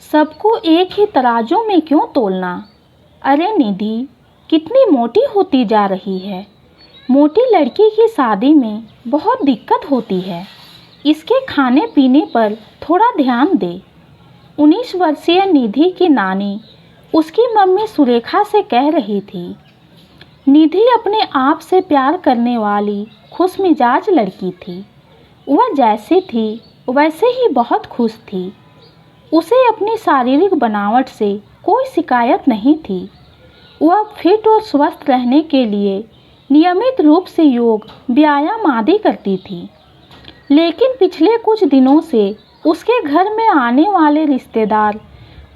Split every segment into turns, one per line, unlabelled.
सबको एक ही तराजू में क्यों तोलना। अरे निधि, कितनी मोटी होती जा रही है। मोटी लड़की की शादी में बहुत दिक्कत होती है। इसके खाने पीने पर थोड़ा ध्यान दे। 19 वर्षीय निधि की नानी उसकी मम्मी सुरेखा से कह रही थी। निधि अपने आप से प्यार करने वाली खुशमिजाज लड़की थी। वह जैसी थी वैसे ही बहुत खुश थी। उसे अपनी शारीरिक बनावट से कोई शिकायत नहीं थी। वह फिट और स्वस्थ रहने के लिए नियमित रूप से योग, व्यायाम आदि करती थी। लेकिन पिछले कुछ दिनों से उसके घर में आने वाले रिश्तेदार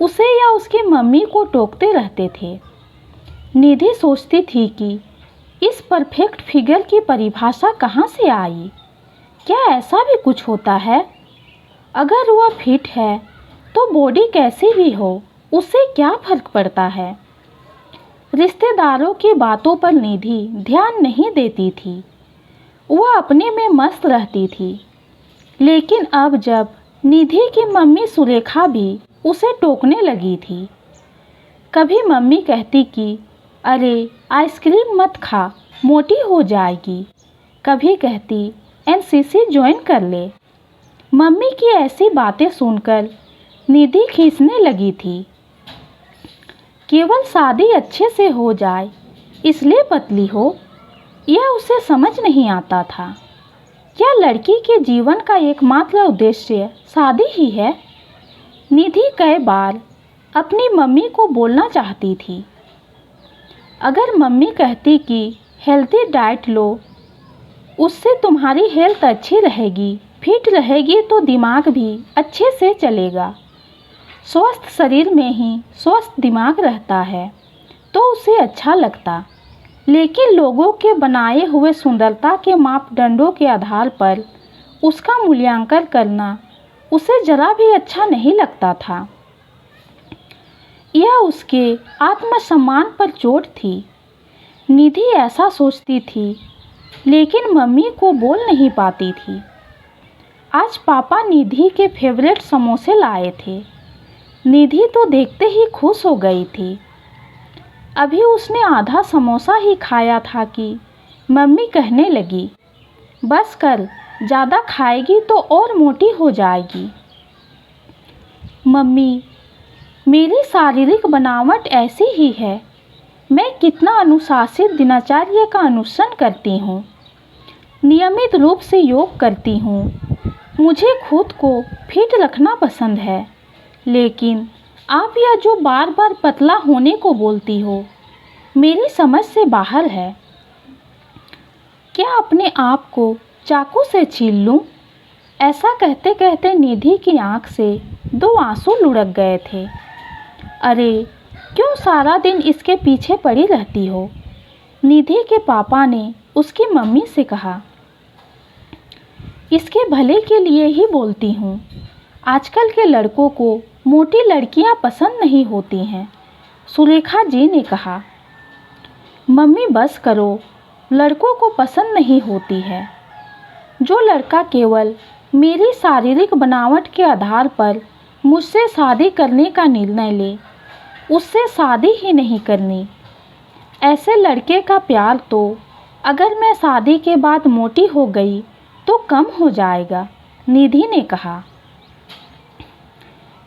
उसे या उसकी मम्मी को टोकते रहते थे। निधि सोचती थी कि इस परफेक्ट फिगर की परिभाषा कहाँ से आई। क्या ऐसा भी कुछ होता है? अगर वह फिट है तो बॉडी कैसी भी हो, उससे क्या फर्क पड़ता है। रिश्तेदारों की बातों पर निधि ध्यान नहीं देती थी। वह अपने में मस्त रहती थी। लेकिन अब जब निधि की मम्मी सुरेखा भी उसे टोकने लगी थी, कभी मम्मी कहती कि अरे आइसक्रीम मत खा, मोटी हो जाएगी। कभी कहती एनसीसी ज्वाइन कर ले। मम्मी की ऐसी बातें सुनकर निधि खींचने लगी थी। केवल शादी अच्छे से हो जाए इसलिए पतली हो, यह उसे समझ नहीं आता था। क्या लड़की के जीवन का एकमात्र उद्देश्य शादी ही है? निधि कई बार अपनी मम्मी को बोलना चाहती थी। अगर मम्मी कहती कि हेल्दी डाइट लो, उससे तुम्हारी हेल्थ अच्छी रहेगी, फिट रहेगी तो दिमाग भी अच्छे से चलेगा। स्वस्थ शरीर में ही स्वस्थ दिमाग रहता है, तो उसे अच्छा लगता। लेकिन लोगों के बनाए हुए सुंदरता के मापदंडों के आधार पर उसका मूल्यांकन करना उसे जरा भी अच्छा नहीं लगता था। यह उसके आत्मसम्मान पर चोट थी। निधि ऐसा सोचती थी, लेकिन मम्मी को बोल नहीं पाती थी। आज पापा निधि के फेवरेट समोसे लाए थे। निधि तो देखते ही खुश हो गई थी। अभी उसने आधा समोसा ही खाया था कि मम्मी कहने लगी, बस कर, ज़्यादा खाएगी तो और मोटी हो जाएगी। मम्मी, मेरी शारीरिक बनावट ऐसी ही है। मैं कितना अनुशासित दिनचर्या का अनुसरण करती हूँ, नियमित रूप से योग करती हूँ। मुझे खुद को फिट रखना पसंद है। लेकिन आप यह जो बार बार पतला होने को बोलती हो, मेरी समझ से बाहर है। क्या अपने आप को चाकू से छील लूं? ऐसा कहते कहते निधि की आंख से 2 आंसू लुढ़क गए थे। अरे क्यों सारा दिन इसके पीछे पड़ी रहती हो? निधि के पापा ने उसकी मम्मी से कहा। इसके भले के लिए ही बोलती हूँ। आजकल के लड़कों को मोटी लड़कियां पसंद नहीं होती हैं, सुरेखा जी ने कहा। मम्मी बस करो, लड़कों को पसंद नहीं होती है। जो लड़का केवल मेरी शारीरिक बनावट के आधार पर मुझसे शादी करने का निर्णय ले, उससे शादी ही नहीं करनी। ऐसे लड़के का प्यार तो अगर मैं शादी के बाद मोटी हो गई तो कम हो जाएगा, निधि ने कहा।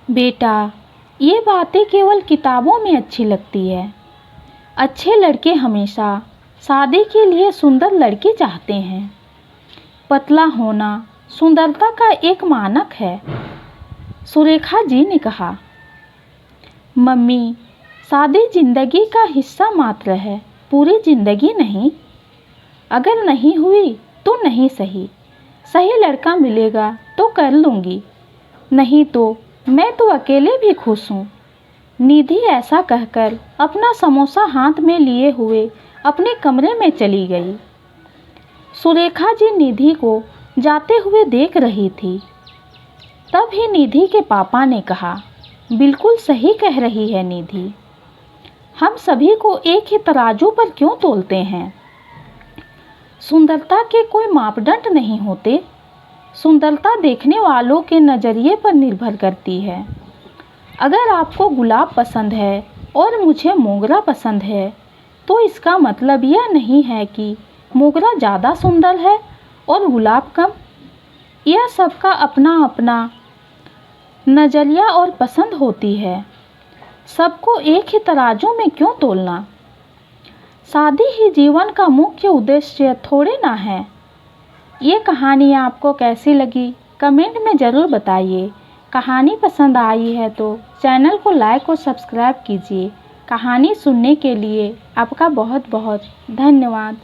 बेटा, ये बातें केवल किताबों में अच्छी लगती है। अच्छे लड़के हमेशा शादी के लिए सुंदर लड़की चाहते हैं। पतला होना सुंदरता का एक मानक है, सुरेखा जी ने कहा। मम्मी, शादी जिंदगी का हिस्सा मात्र है, पूरी जिंदगी नहीं। अगर नहीं हुई तो नहीं सही, सही लड़का मिलेगा तो कर लूँगी, नहीं तो मैं तो अकेले भी खुश हूँ। निधि ऐसा कहकर अपना समोसा हाथ में लिए हुए अपने कमरे में चली गई। सुरेखा जी निधि को जाते हुए देख रही थी। तब ही निधि के पापा ने कहा, बिल्कुल सही कह रही है निधि। हम सभी को एक ही तराजू पर क्यों तोलते हैं? सुंदरता के कोई मापदंड नहीं होते। सुंदरता देखने वालों के नज़रिए पर निर्भर करती है। अगर आपको गुलाब पसंद है और मुझे मोगरा पसंद है तो इसका मतलब यह नहीं है कि मोगरा ज़्यादा सुंदर है और गुलाब कम। यह सबका अपना अपना नज़रिया और पसंद होती है। सबको एक ही तराजू में क्यों तोलना? शादी ही जीवन का मुख्य उद्देश्य थोड़े ना है। ये कहानी आपको कैसी लगी कमेंट में ज़रूर बताइए। कहानी पसंद आई है तो चैनल को लाइक और सब्सक्राइब कीजिए। कहानी सुनने के लिए आपका बहुत बहुत धन्यवाद।